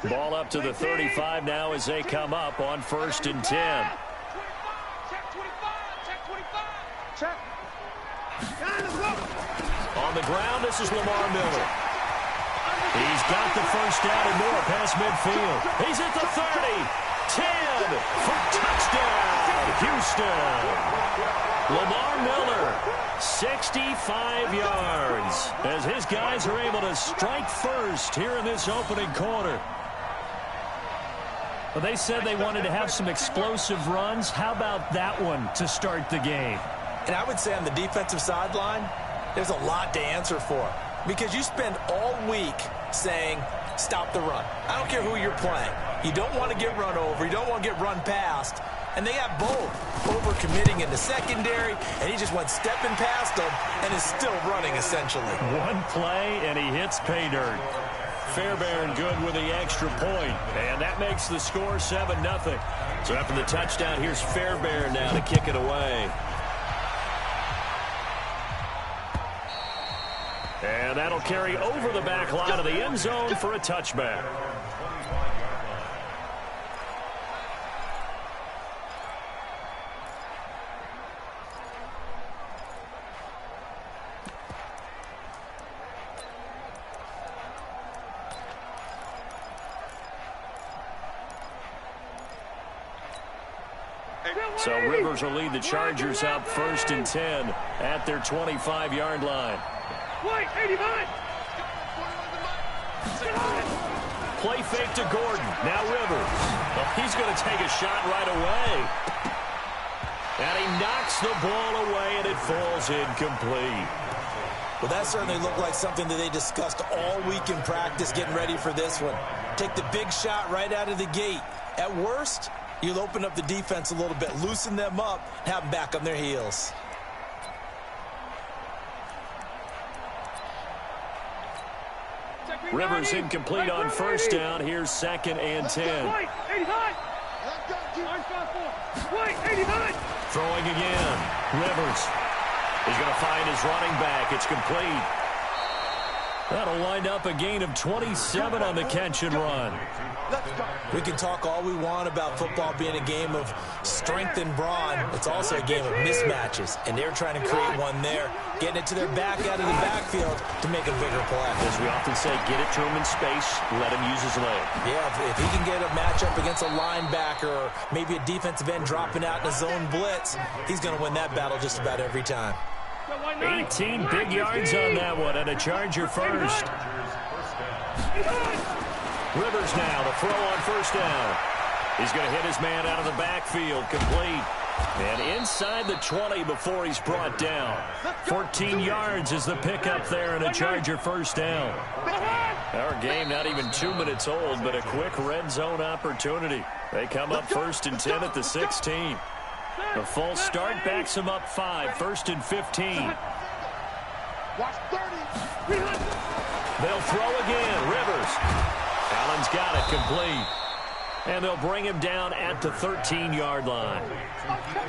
Ball up to the 35 now as they come up on 1st and 10. On the ground, this is Lamar Miller. He's got the first down and more past midfield. He's at the 30, 10 for touchdown, Houston. Lamar Miller, 65 yards, as his guys are able to strike first here in this opening quarter. Well, they said they wanted to have some explosive runs. How about that one to start the game? And I would say on the defensive sideline, there's a lot to answer for. Because you spend all week saying, stop the run. I don't care who you're playing. You don't want to get run over. You don't want to get run past. And they got both over-committing in the secondary, and he just went stepping past them and is still running, essentially. One play, and he hits pay dirt. Fairbairn good with the extra point, and that makes the score 7-0. So after the touchdown, here's Fairbairn now to kick it away. And that'll carry over the back line of the end zone for a touchback. So Rivers will lead the Chargers up 1st and 10 at their 25-yard line. Play fake to Gordon. Now Rivers. Well, he's going to take a shot right away. And he knocks the ball away, and it falls incomplete. Well, that certainly looked like something that they discussed all week in practice getting ready for this one. Take the big shot right out of the gate. At worst, you'll open up the defense a little bit, loosen them up, and have them back on their heels. Rivers incomplete on 1st down. Here's 2nd and 10. Throwing again. Rivers. He's going to find his running back. It's complete. That'll wind up a gain of 27 on the catch and run. We can talk all we want about football being a game of strength and brawn. It's also a game of mismatches, and they're trying to create one there, getting it to their back out of the backfield to make a bigger play. As we often say, get it to him in space, let him use his leg. Yeah, if he can get a matchup against a linebacker or maybe a defensive end dropping out in a zone blitz, he's going to win that battle just about every time. 18 big yards on that one, and a Charger first. Rivers now to throw on 1st down. He's going to hit his man out of the backfield, complete. And inside the 20 before he's brought down. 14 yards is the pickup there, and a Charger 1st down. Our game not even 2 minutes old, but a quick red zone opportunity. They come up 1st and 10 at the 16. The false start backs him up 5, 1st and 15. They'll throw again. Rivers. Allen's got it, complete. And they'll bring him down at the 13-yard line.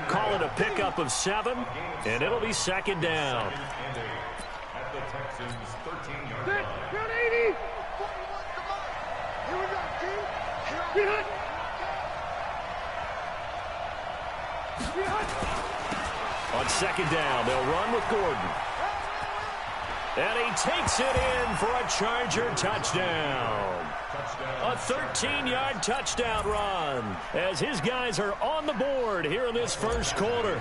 Call it a pickup of 7, and it'll be 2nd down. At the Texans' 13-yard line. On 2nd down, they'll run with Gordon. And he takes it in for a Charger touchdown. A 13-yard touchdown run as his guys are on the board here in this 1st quarter.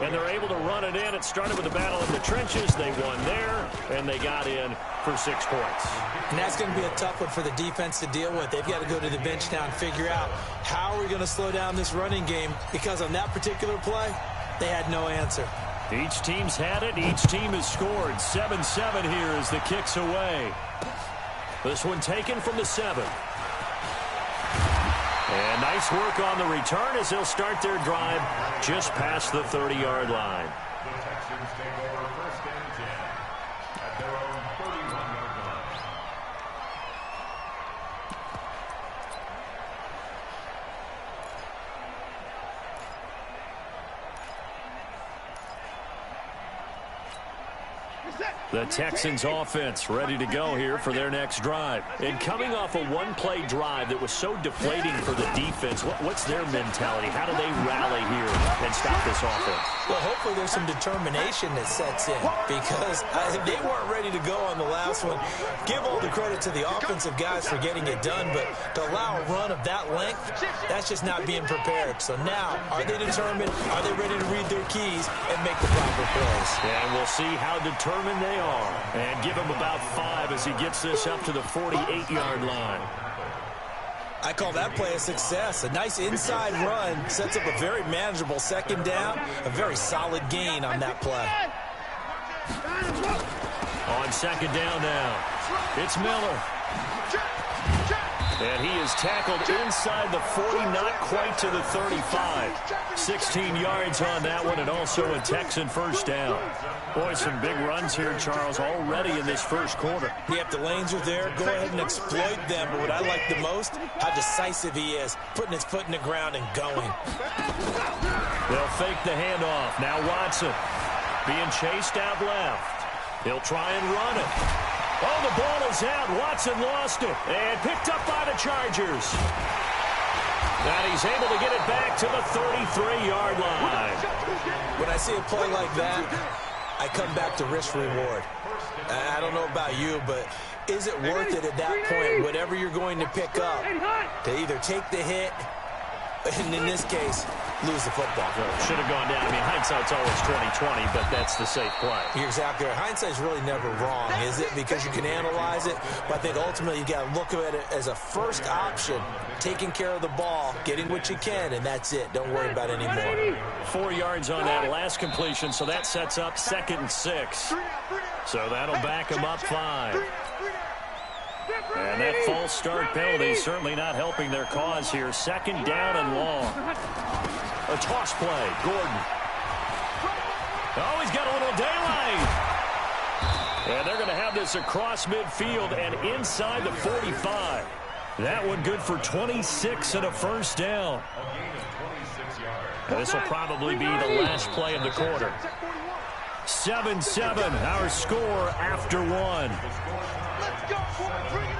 And they're able to run it in. It started with a battle in the trenches. They won there, and they got in for 6 points. And that's going to be a tough one for the defense to deal with. They've got to go to the bench now and figure out how are we going to slow down this running game, because on that particular play, they had no answer. Each team's had it. Each team has scored. 7-7 here as the kick's away. This one taken from the 7. And nice work on the return as they'll start their drive just past the 30-yard line. The Texans take over 1st and 10 at their own 31-yard line. Set. The Texans offense ready to go here for their next drive. And coming off a one-play drive that was so deflating for the defense, what's their mentality? How do they rally here and stop this offense? Well, hopefully there's some determination that sets in because they weren't ready to go on the last one. Give all the credit to the offensive guys for getting it done, but to allow a run of that length, that's just not being prepared. So now, are they determined? Are they ready to read their keys and make the proper plays? And we'll see how determined they are. And give him about 5 as he gets this up to the 48-yard line. I call that play a success. A nice inside run sets up a very manageable second down. A very solid gain on that play. On second down now, it's Miller. And he is tackled inside the 40, not quite to the 35. 16 yards on that one, and also a Texan first down. Boy, some big runs here, Charles, already in this first quarter. Yep, the lanes are there. Go ahead and exploit them. But what I like the most, how decisive he is, putting his foot in the ground and going. They'll fake the handoff. Now Watson being chased out left. He'll try and run it. Oh, the ball is out. Watson lost it and picked up by the Chargers. And he's able to get it back to the 33-yard line. When I see a play like that, I come back to risk-reward. I don't know about you, but is it worth it at that point, whatever you're going to pick up, to either take the hit, and in this case, lose the football? Should have gone down. I mean, hindsight's always 20/20, but that's the safe play. You're exactly right. Hindsight's really never wrong, is it? Because you can analyze it, but I think ultimately you got to look at it as a first option, taking care of the ball, getting what you can, and that's it. Don't worry about it anymore. 4 yards on that last completion, so that sets up 2nd and 6. So that'll back him up 5. And that false start penalty certainly not helping their cause here. 2nd down and long. A toss play. Gordon. Oh, he's got a little daylight. And they're going to have this across midfield and inside the 45. That one good for 26 and a first down. And this will probably be the last play of the quarter. 7-7, our score after 1. Let's go, boy. Bring it up.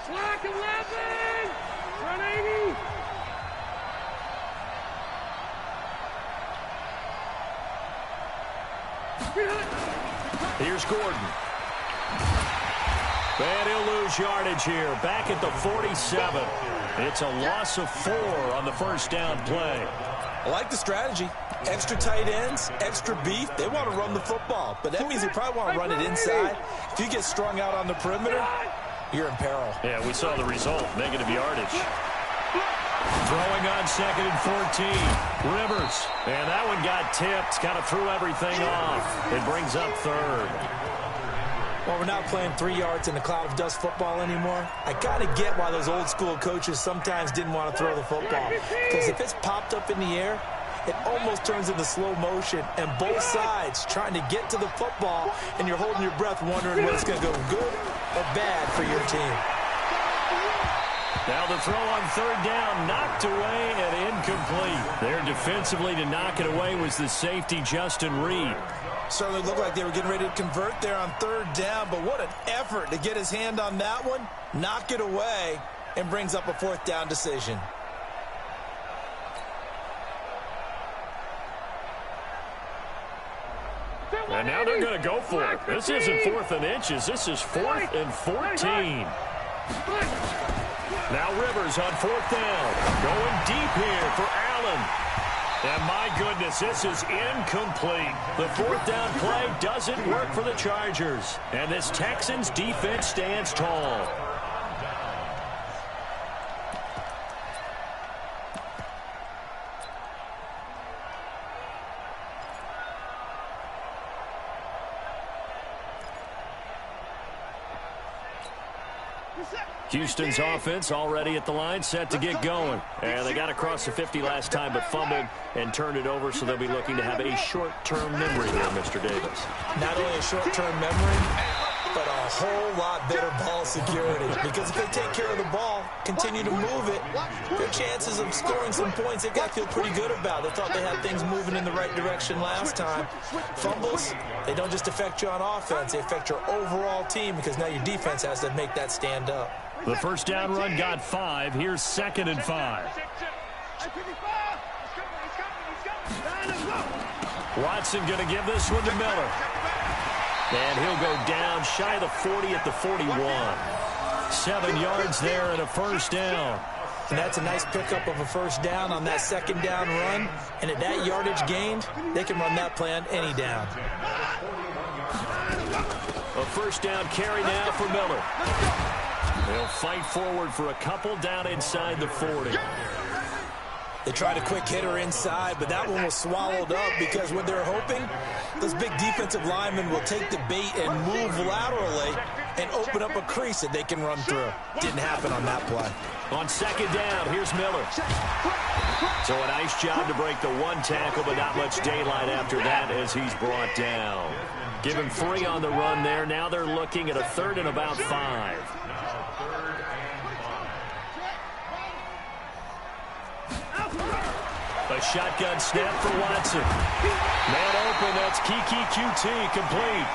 Black 11, 180. Here's Gordon. And he'll lose yardage here. Back at the 47. It's a loss of 4 on the first down play. I like the strategy. Extra tight ends, extra beef. They want to run the football, but that means they probably want to run it inside. If you get strung out on the perimeter, you're in peril. Yeah, we saw the result. Negative yardage. Throwing on 2nd and 14. Rivers. And that one got tipped. Kind of threw everything off. It brings up 3rd. Well, we're not playing 3 yards in a cloud of dust football anymore. I kind of get why those old school coaches sometimes didn't want to throw the football. Because if it's popped up in the air, it almost turns into slow motion, and both sides trying to get to the football, and you're holding your breath wondering whether it's going to go good or bad for your team. Now the throw on 3rd down, knocked away and incomplete. There defensively to knock it away was the safety, Justin Reed. Certainly looked like they were getting ready to convert there on 3rd down, but what an effort to get his hand on that one, knock it away, and brings up a 4th down decision. And now they're going to go for it. This isn't 4th and inches. This is 4th and 14. Now Rivers on 4th down. Going deep here for Allen. And my goodness, this is incomplete. The 4th down play doesn't work for the Chargers. And this Texans defense stands tall. Houston's offense already at the line, set to get going. And they got across the 50 last time, but fumbled and turned it over, so they'll be looking to have a short-term memory here, Mr. Davis. Not only a short-term memory, but a whole lot better ball security. Because if they take care of the ball, continue to move it, their chances of scoring some points, they've got to feel pretty good about. They thought they had things moving in the right direction last time. Fumbles, they don't just affect you on offense, they affect your overall team, because now your defense has to make that stand up. The first down run got 5. Here's 2nd and 5. Watson going to give this one to Miller. And he'll go down shy of the 40 at the 41. 7 yards there and a first down. And that's a nice pickup of a first down on that second down run. And at that yardage gained, they can run that play on any down. A first down carry now for Miller. They'll fight forward for a couple down inside the 40. They tried a quick hitter inside, but that one was swallowed up because what they're hoping, those big defensive linemen will take the bait and move laterally and open up a crease that they can run through. Didn't happen on that play. On second down, here's Miller. So a nice job to break the one tackle, but not much daylight after that as he's brought down. Give him 3 on the run there. Now they're looking at a 3rd and about 5. A shotgun snap for Watson. Man open, that's Kiki QT, complete.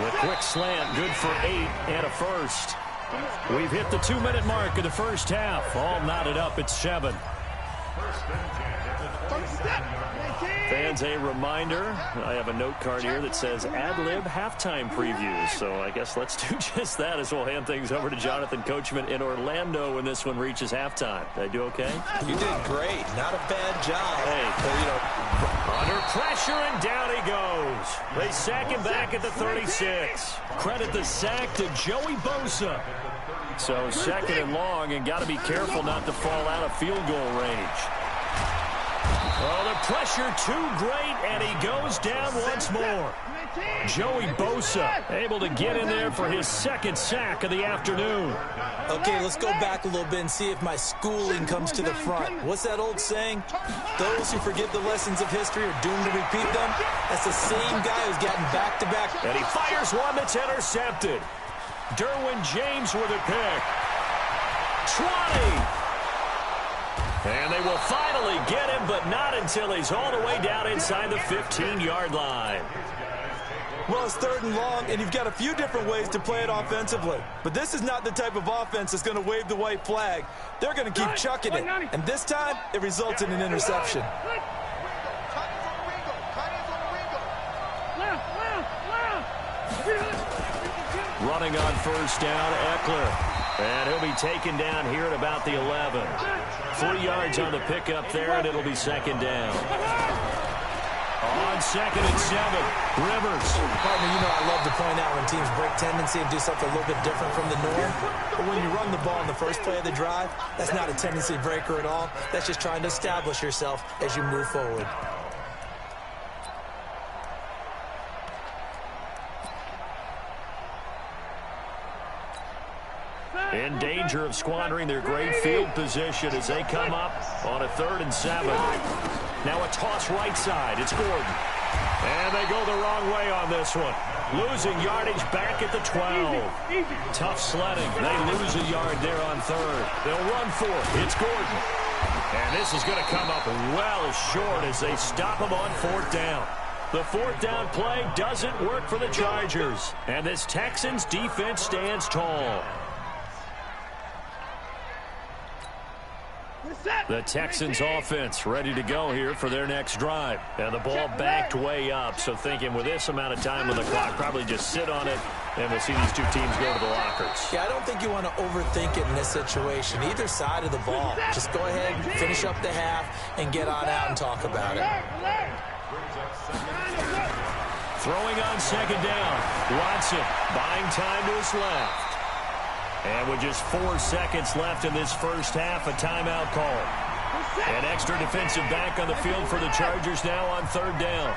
With a quick slant, good for 8 and a first. We've hit the 2-minute mark of the first half. All knotted up at 7. Fans, a reminder, I have a note card here that says ad-lib halftime previews. So I guess let's do just that as we'll hand things over to Jonathan Coachman in Orlando when this one reaches halftime. Did I do okay? You did great. Not a bad job. Hey, under pressure and down he goes. They sack him back at the 36. Credit the sack to Joey Bosa. So 2nd and long, and got to be careful not to fall out of field goal range. Oh, the pressure too great, and he goes down once more. Joey Bosa able to get in there for his 2nd sack of the afternoon. Okay, let's go back a little bit and see if my schooling comes to the front. What's that old saying? Those who forget the lessons of history are doomed to repeat them. That's the same guy who's gotten back-to-back. And he fires one that's intercepted. Derwin James with a pick. 20. And they will finally get him, but not until he's all the way down inside the 15-yard line. Well, it's 3rd and long, and you've got a few different ways to play it offensively. But this is not the type of offense that's going to wave the white flag. They're going to keep chucking it. And this time, it results in an interception. Running on first down, Eckler. And he'll be taken down here at about the 11. 3 yards on the pickup there, and it'll be 2nd down. On 2nd and 7, Rivers. Partner, you know I love to point out when teams break tendency and do something a little bit different from the norm. But when you run the ball in the first play of the drive, that's not a tendency breaker at all. That's just trying to establish yourself as you move forward. In danger of squandering their great field position as they come up on a 3rd and 7. Now a toss right side. It's Gordon. And they go the wrong way on this one. Losing yardage back at the 12. Tough sledding. They lose a yard there on 3rd. They'll run for it. It's Gordon. And this is going to come up well short as they stop him on 4th down. The 4th down play doesn't work for the Chargers. And this Texans defense stands tall. The Texans offense ready to go here for their next drive. And the ball backed way up, so thinking with this amount of time on the clock, probably just sit on it, and we'll see these two teams go to the lockers. Yeah, I don't think you want to overthink it in this situation. Either side of the ball. Just go ahead, finish up the half, and get on out and talk about it. Throwing on 2nd down. Watson buying time to his left. And with just 4 seconds left in this first half, a timeout call. An extra defensive back on the field for the Chargers now on 3rd down.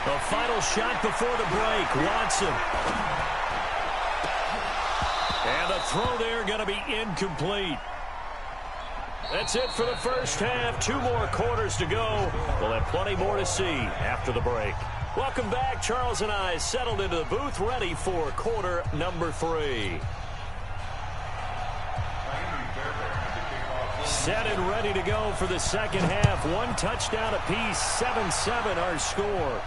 A final shot before the break. Watson. And the throw there going to be incomplete. That's it for the first half. 2 more quarters to go. We'll have plenty more to see after the break. Welcome back. Charles and I settled into the booth, ready for quarter number 3. Set and ready to go for the second half. 1 touchdown apiece, 7-7 our score.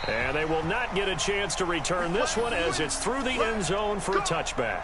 And they will not get a chance to return this one as it's through the end zone for a touchback.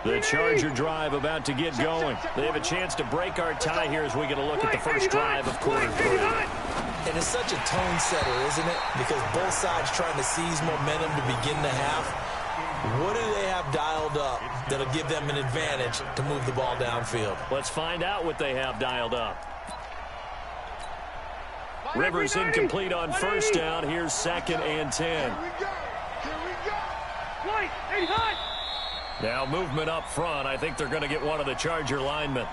The Charger drive about to get going. They have a chance to break our tie here as we get a look at the first drive of quarter 3. And it's such a tone setter, isn't it? Because both sides trying to seize momentum to begin the half. What do they have dialed up that'll give them an advantage to move the ball downfield? Let's find out what they have dialed up. Rivers incomplete on first down. Here's 2nd and 10. Now movement up front. I think they're going to get one of the Charger linemen.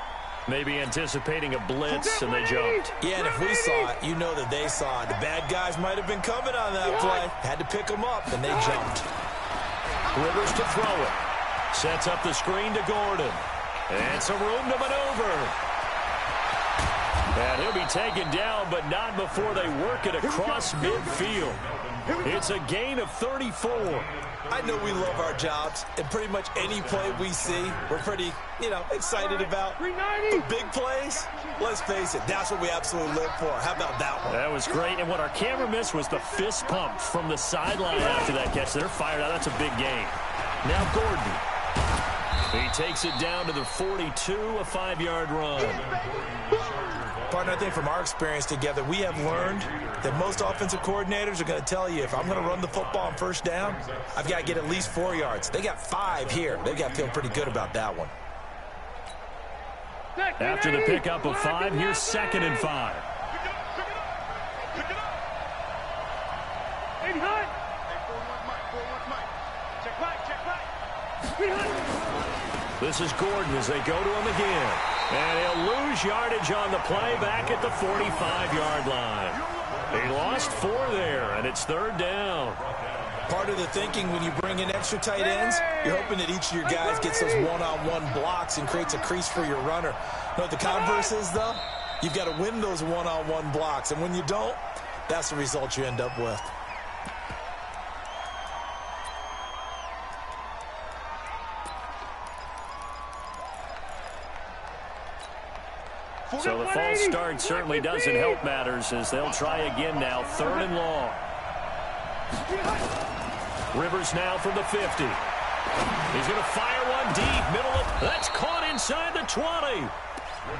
Maybe anticipating a blitz, and they jumped. Yeah, and if we saw it, you know that they saw it. The bad guys might have been coming on that play. Had to pick them up, and they jumped. Rivers to throw it. Sets up the screen to Gordon. And some room to maneuver. And he'll be taken down, but not before they work it across midfield. It's a gain of 34. I know we love our jobs, and pretty much any play we see, we're pretty, excited about. But big plays, let's face it, that's what we absolutely live for. How about that one? That was great, and what our camera missed was the fist pump from the sideline after that catch. They're fired out. That's a big gain. Now Gordon. He takes it down to the 42, a 5-yard run. Partner, I think from our experience together, we have learned that most offensive coordinators are going to tell you, if I'm going to run the football on first down, I've got to get at least 4 yards. They got 5 here. They've got to feel pretty good about that one. After the pickup of 5, here's 2nd and 5. This is Gordon as they go to him again. And he'll lose yardage on the play back at the 45-yard line. He lost 4 there, and it's 3rd down. Part of the thinking when you bring in extra tight ends, you're hoping that each of your guys gets those one-on-one blocks and creates a crease for your runner. You know what the converse is, though? You've got to win those one-on-one blocks, and when you don't, that's the result you end up with. So the false start certainly doesn't help matters as they'll try again now. 3rd and long. Rivers now from the 50. He's going to fire one deep. That's caught inside the 20.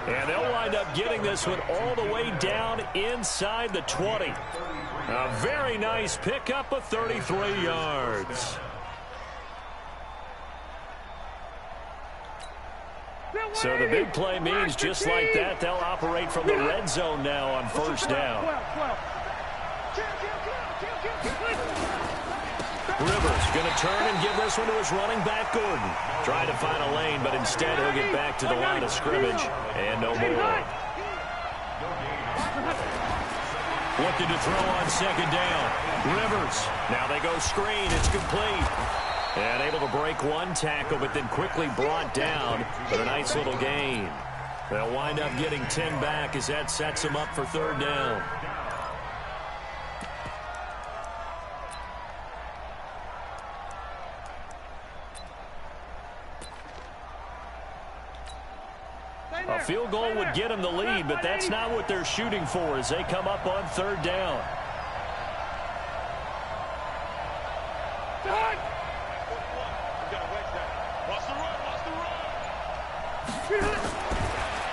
And they'll wind up getting this one all the way down inside the 20. A very nice pickup of 33 yards. So the big play means just like that, they'll operate from the red zone now on first down. Rivers going to turn and give this one to his running back, Gordon. Trying to find a lane, but instead he'll get back to the line of scrimmage and no more. Looking to throw on 2nd down. Rivers. Now they go screen. It's complete. And able to break one tackle, but then quickly brought down with a nice little gain. They'll wind up getting 10 back as that sets them up for 3rd down. A field goal would get them the lead, but that's not what they're shooting for as they come up on 3rd down.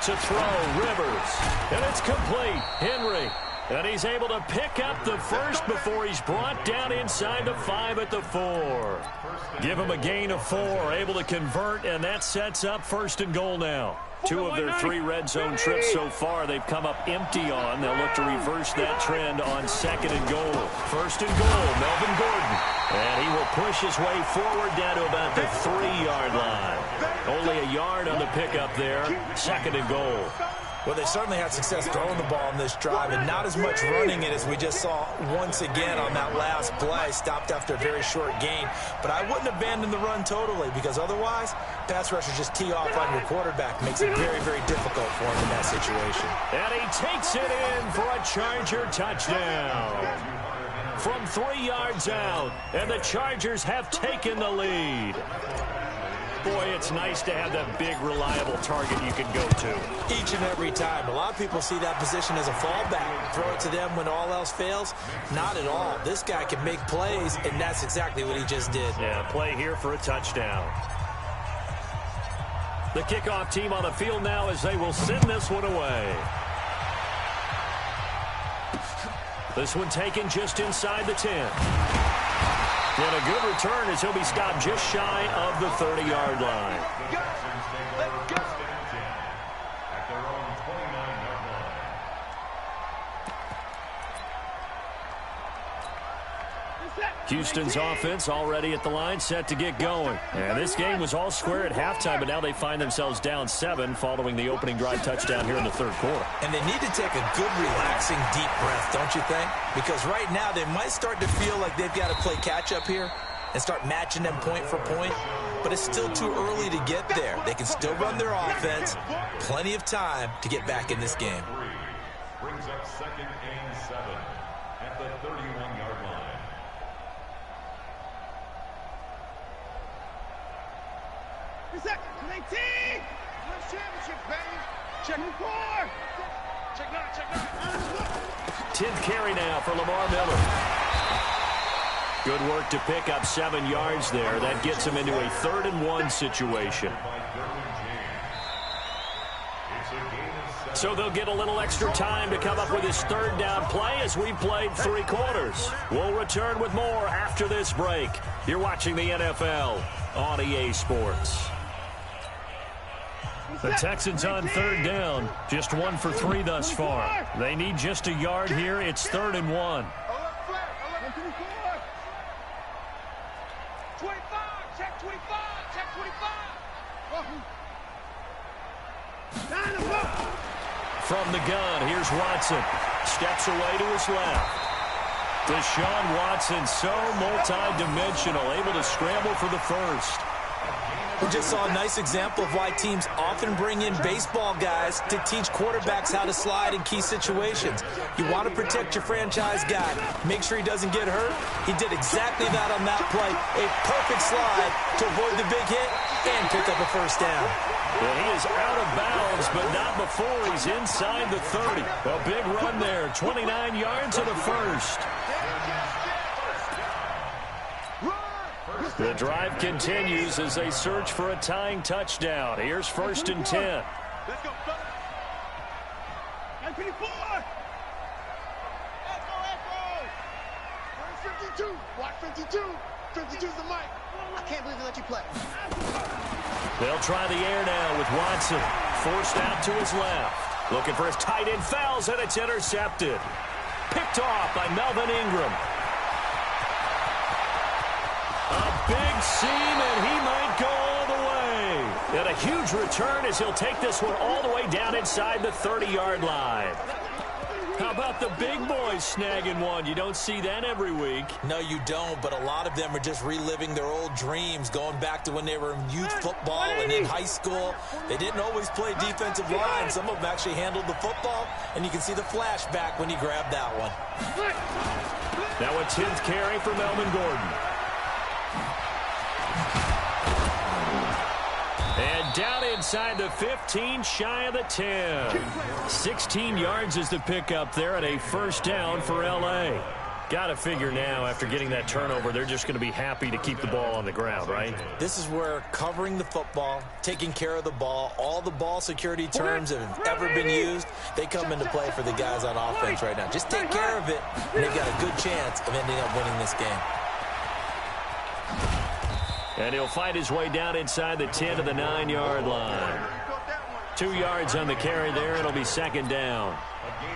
to throw. Rivers. And it's complete. Henry. And he's able to pick up the first before he's brought down inside the 5 at the 4. Give him a gain of 4. Able to convert, and that sets up 1st and goal now. 2 of their 3 red zone trips so far they've come up empty on. They'll look to reverse that trend on 2nd and goal. 1st and goal, Melvin Gordon. And he will push his way forward down to about the 3-yard line. Only a yard on the pickup there. 2nd and goal. Well, they certainly had success throwing the ball in this drive, and not as much running it as we just saw once again on that last play. Stopped after a very short gain. But I wouldn't abandon the run totally, because otherwise, pass rushers just tee off on your quarterback. Makes it very, very difficult for him in that situation. And he takes it in for a Charger touchdown. From 3 yards out, and the Chargers have taken the lead. Boy, it's nice to have that big, reliable target you can go to. Each and every time. A lot of people see that position as a fallback. Throw it to them when all else fails. Not at all. This guy can make plays, and that's exactly what he just did. Yeah, play here for a touchdown. The kickoff team on the field now as they will send this one away. This one taken just inside the 10. And a good return as he'll be stopped just shy of the 30-yard line. Houston's offense already at the line, set to get going. And this game was all square at halftime, but now they find themselves down 7 following the opening drive touchdown here in the 3rd quarter. And they need to take a good, relaxing, deep breath, don't you think? Because right now they might start to feel like they've got to play catch-up here and start matching them point for point. But it's still too early to get there. They can still run their offense. Plenty of time to get back in this game. Brings up 2nd and 7 at the 31-yard line. Second, 19! Where's championship, baby? Check 4! Check 9, 10th carry now for Lamar Miller. Good work to pick up 7 yards there. That gets him into a 3rd and 1 situation. So they'll get a little extra time to come up with his 3rd down play as we played 3 quarters. We'll return with more after this break. You're watching the NFL on EA Sports. The Texans on 3rd down, just 1 for 3 thus far. They need just a yard here. It's 3rd and 1. 25, check 25, check 25. From the gun, here's Watson. Steps away to his left. Deshaun Watson, so multi-dimensional, able to scramble for the first. We just saw a nice example of why teams often bring in baseball guys to teach quarterbacks how to slide in key situations. You want to protect your franchise guy. Make sure he doesn't get hurt. He did exactly that on that play. A perfect slide to avoid the big hit and pick up a first down. Well, he is out of bounds, but not before he's inside the 30. A big run there, 29 yards and a first. The drive continues as they search for a tying touchdown. Here's 1st and 10. Let's go, brother. 54. Echo. 52. Watch 52. 52's the mic. I can't believe they let you play. They'll try the air now with Watson. Forced out to his left. Looking for his tight end, fouls, and it's intercepted. Picked off by Melvin Ingram. A big seam, and he might go all the way. And a huge return as he'll take this one all the way down inside the 30-yard line. How about the big boys snagging one? You don't see that every week. No, you don't, but a lot of them are just reliving their old dreams, going back to when they were in youth football and in high school. They didn't always play defensive line. Some of them actually handled the football, and you can see the flashback when he grabbed that one. Now a 10th carry for Melvin Gordon. And down inside the 15, shy of the 10. 16 yards is the pickup there, and a first down for L.A. Got to figure now, after getting that turnover, they're just going to be happy to keep the ball on the ground, right? This is where covering the football, taking care of the ball, all the ball security terms that have ever been used, they come into play for the guys on offense right now. Just take care of it, and they've got a good chance of ending up winning this game. And he'll fight his way down inside the 10 to the 9-yard line. 2 yards on the carry there. It'll be second down.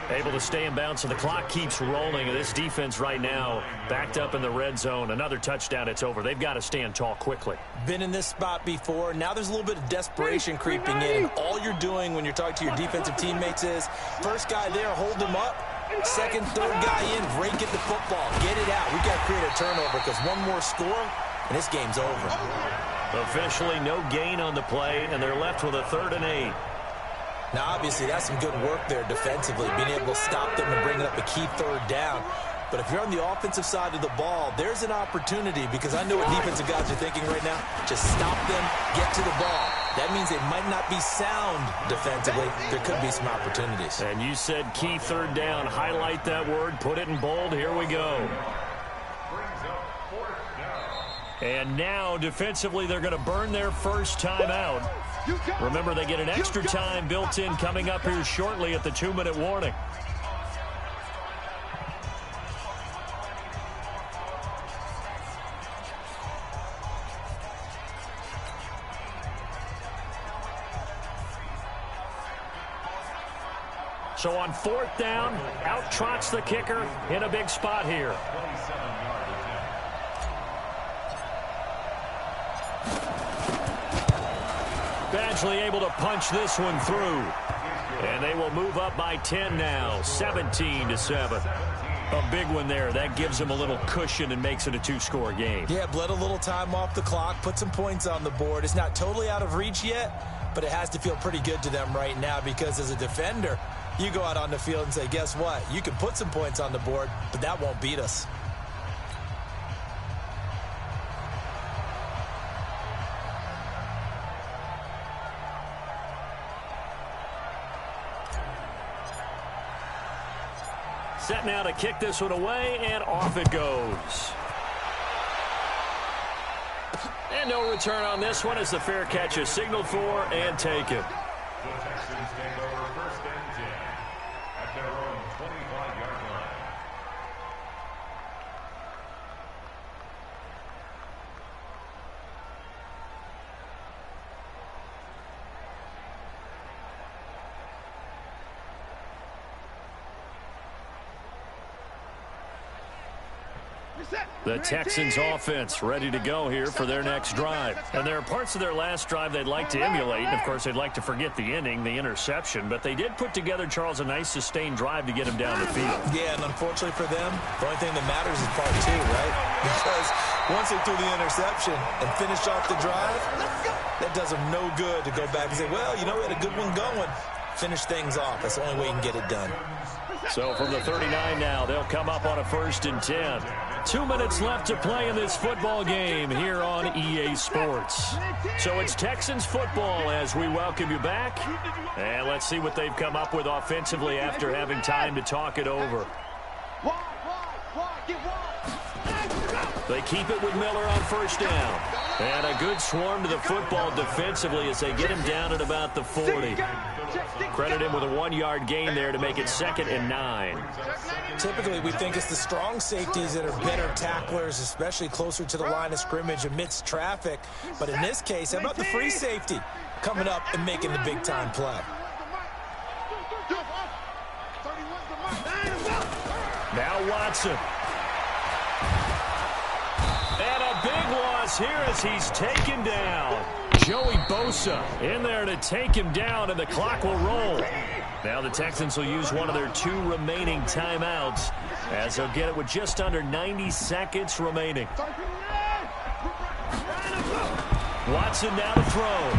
Able to stay in bounds, so the clock keeps rolling. And this defense right now backed up in the red zone. Another touchdown, it's over. They've got to stand tall quickly. Been in this spot before. Now there's a little bit of desperation creeping in. And all you're doing when you're talking to your defensive teammates is, first guy there, hold him up. Second, third guy in, rake at the football. Get it out. We've got to create a turnover because one more score, and this game's over. Officially no gain on the play, and they're left with a 3rd and 8. Now, obviously, that's some good work there defensively, being able to stop them and bring up a key 3rd down. But if you're on the offensive side of the ball, there's an opportunity, because I know what defensive guys are thinking right now. Just stop them, get to the ball. That means they might not be sound defensively. There could be some opportunities. And you said key 3rd down. Highlight that word. Put it in bold. Here we go. And now, defensively, they're going to burn their first timeout. Remember, they get an extra time built in coming up here shortly at the 2-minute warning. So on 4th down, out trots the kicker in a big spot here. Badgley able to punch this one through. And they will move up by 10 now, 17-7. A big one there. That gives them a little cushion and makes it a 2-score game. Yeah, bled a little time off the clock, put some points on the board. It's not totally out of reach yet, but it has to feel pretty good to them right now, because as a defender, you go out on the field and say, guess what? You can put some points on the board, but that won't beat us. Set now to kick this one away, and off it goes. And no return on this one as the fair catch is signaled for and taken. The Texans take over 1st and 10 at their own 25-yard line. The Texans offense ready to go here for their next drive. And there are parts of their last drive they'd like to emulate. And, of course, they'd like to forget the inning, the interception. But they did put together, Charles, a nice sustained drive to get him down the field. Yeah, and unfortunately for them, the only thing that matters is part 2, right? Because once they threw the interception and finished off the drive, that does them no good to go back and say, well, you know, we had a good one going. Finish things off. That's the only way you can get it done. So from the 39 now, they'll come up on a 1st and 10. 2 minutes left to play in this football game here on EA Sports. So it's Texans football as we welcome you back. And let's see what they've come up with offensively after having time to talk it over. They keep it with Miller on 1st down. And a good swarm to the football defensively as they get him down at about the 40. Credit him with a 1-yard gain there to make it 2nd and 9. Typically, we think it's the strong safeties that are better tacklers, especially closer to the line of scrimmage amidst traffic. But in this case, how about the free safety coming up and making the big-time play? Now Watson. And a big loss here as he's taken down. Joey Bosa in there to take him down, and the clock will roll. Now the Texans will use one of their 2 remaining timeouts as they'll get it with just under 90 seconds remaining. Watson now to throw.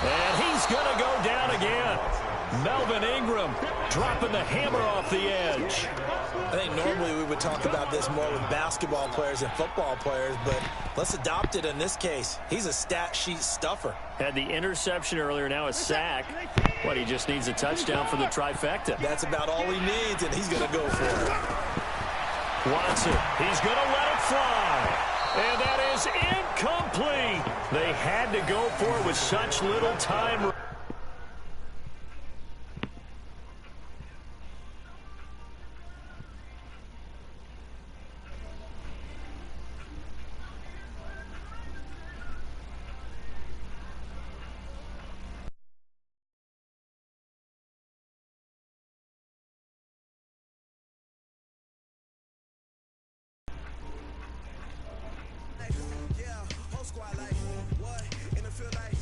And he's going to go down again. Melvin Ingram dropping the hammer off the edge. I think normally we would talk about this more with basketball players and football players, but let's adopt it in this case. He's a stat sheet stuffer. Had the interception earlier, now a sack. What, he just needs a touchdown for the trifecta. That's about all he needs, and he's going to go for it. Watson, he's going to let it fly. And that is incomplete. They had to go for it with such little time. Squad like what in the field like